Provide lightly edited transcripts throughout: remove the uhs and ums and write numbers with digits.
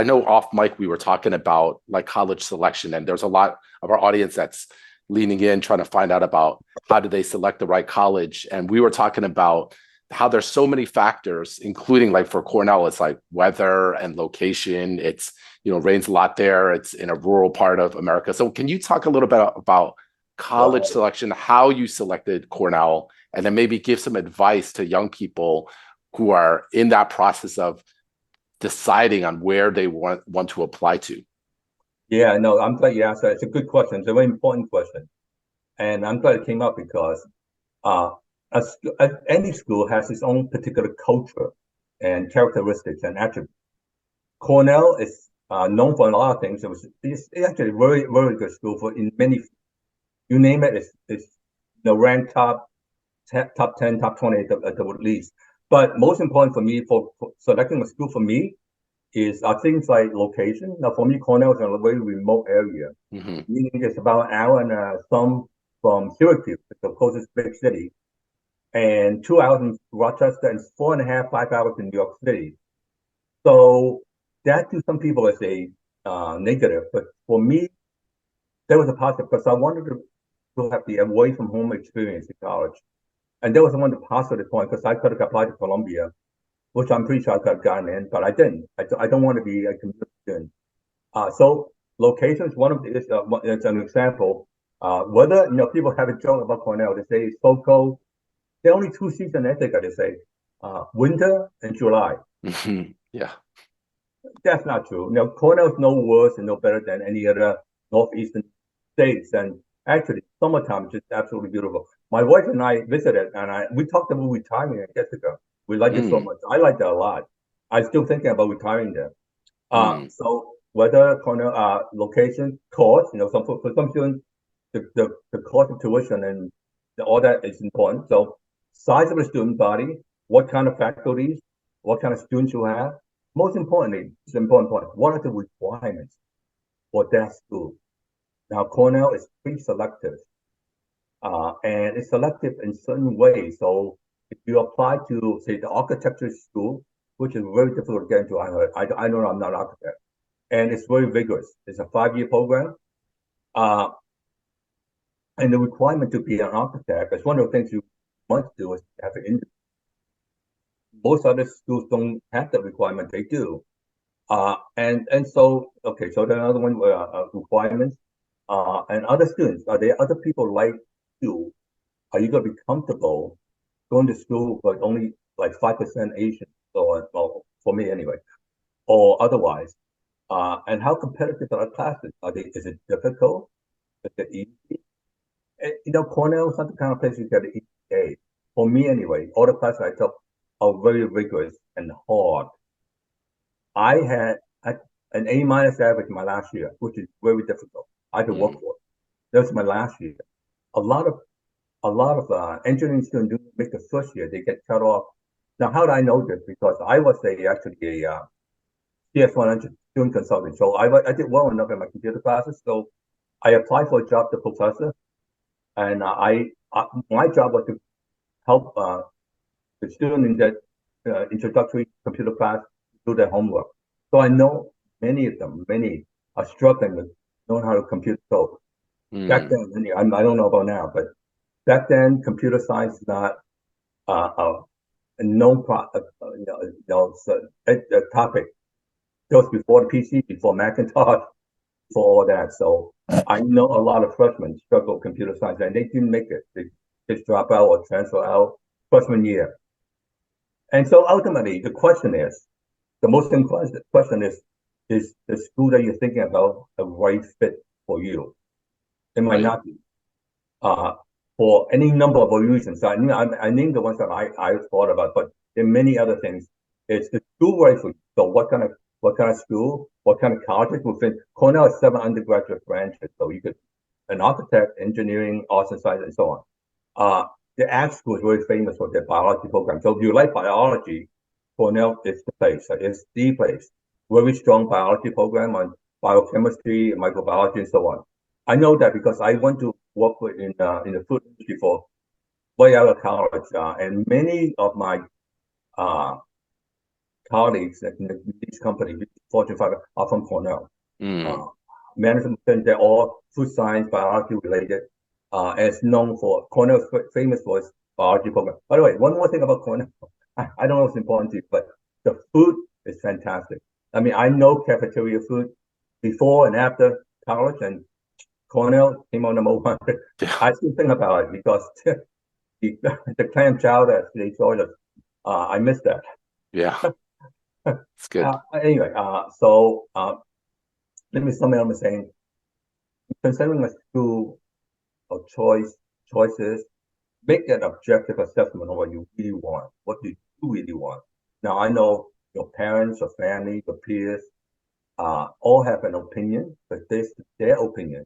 I know off mic we were talking about like college selection, and there's a lot of our audience that's leaning in, trying to find out about how do they select the right college. And we were talking about how there's so many factors, including like for Cornell, it's like weather and location. It's, rains a lot there. It's in a rural part of America. So can you talk a little bit about college selection, how you selected Cornell, and then maybe give some advice to young people who are in that process of deciding on where they want to apply to? Yeah, no, I'm glad you asked that. It's a good question. It's a very important question. And I'm glad it came up because uh, any school has its own particular culture and characteristics and attributes. Cornell is known for a lot of things. It's actually a very, very good school for in many, you name it, it's ranked top 10, top 20 at the least. But most important for me, for selecting a school for me, is things like location. Now, for me, Cornell is in a very remote area, meaning it's about an hour and some from Syracuse, the closest big city, and 2 hours in Rochester, and 4.5, 5 hours in New York City. So that to some people is a negative, but for me, that was a positive because I wanted to have the away from home experience in college. And that was one of the positive points because I could have applied to Columbia, which I'm pretty sure I could have gotten in, but I didn't. I don't want to be a commuter student. So location is one of the, it's an example. Whether, people have a joke about Cornell, they say it's so cold. There are only 2 seasons in Ithaca, they say, winter and July. Yeah. That's not true. Cornell is no worse and no better than any other northeastern states. And actually, summertime is just absolutely beautiful. My wife and I visited, and we talked about retiring in Ithaca. We liked it so much. I liked it a lot. I'm still thinking about retiring there. So whether Cornell location, cost, for some students, the cost of tuition and all that is important. So size of the student body, what kind of faculties, what kind of students you have. Most importantly, it's an important point. What are the requirements for that school? Now, Cornell is pretty selective, and it's selective in certain ways. So if you apply to, say, the architecture school, which is very difficult to get into, I know I'm not an architect, and it's very vigorous. It's a 5-year program. And the requirement to be an architect is one of the things you must do is have an industry. Most other schools don't have that requirement. They do. And so, okay, so then another one, requirements. And other students, are there other people like you? Are you going to be comfortable going to school but only like 5% Asian, or well, for me anyway, or otherwise? And how competitive are the classes? Is it difficult? Is it easy? Cornell is not the kind of place you get an easy A. For me anyway, all the classes I took are very rigorous and hard. I had an A- average my last year, which is very difficult. I had to work for it. That was my last year. A lot of engineering students do make the first year, they get cut off. Now, how do I know this? Because I was actually a CS1 student consultant. So I did well enough in my computer classes. So I applied for a job to professor, and my job was to help the student in that introductory computer class do their homework. So I know many of them, many are struggling with knowing how to compute code. Back then, I don't know about now, but back then, computer science is not a known topic. It was before the PC, before Macintosh, for all that. So I know a lot of freshmen struggle with computer science, and they didn't make it. They just drop out or transfer out freshman year. And so ultimately, the most important question is the school that you're thinking about a right fit for you? It might not be. For any number of reasons. I named the ones that I thought about, but there are many other things. It's the school right for you. So what kind of school, what kind of colleges within Cornell has 7 undergraduate branches. So you could an architect, engineering, arts and science, and so on. The ag school is very famous for their biology program. So if you like biology, Cornell is the place. It's the place. Very strong biology program on biochemistry, microbiology, and so on. I know that because I went to work in the food industry for way out of college, and many of my colleagues in these companies, Fortune 500 are from Cornell. Mm. Management, they're all food science, biology related. As known for Cornell, famous for its biology program. By the way, one more thing about Cornell, I don't know if it's important to you, but the food is fantastic. I mean, I know cafeteria food before and after college, and Cornell came out number one. Yeah. I still think about it because the clam chowder at the Georgia, I miss that. Yeah. It's good. Anyway, so let me sum it up by saying, considering a school of choices, make an objective assessment of what you really want. What do you really want? Now, I know your parents, your family, your peers, all have an opinion, but this is their opinion.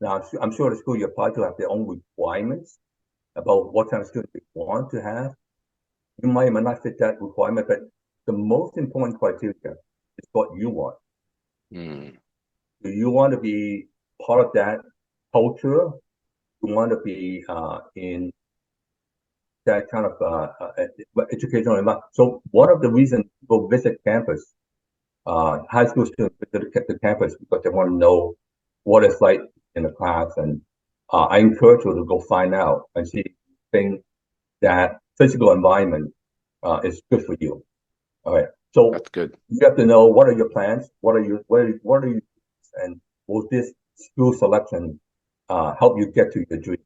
Now, I'm sure the school you apply to have their own requirements about what kind of student they want to have. You might not fit that requirement, but the most important criteria is what you want. Mm. Do you want to be part of that culture? You want to be in that kind of educational environment. So one of the reasons people visit campus, high school students visit the campus because they want to know what it's like in the class. And I encourage you to go find out and see things that physical environment is good for you. All right. So That's good. you have to know what are your plans, what are you, and will this school selection help you get to your dream?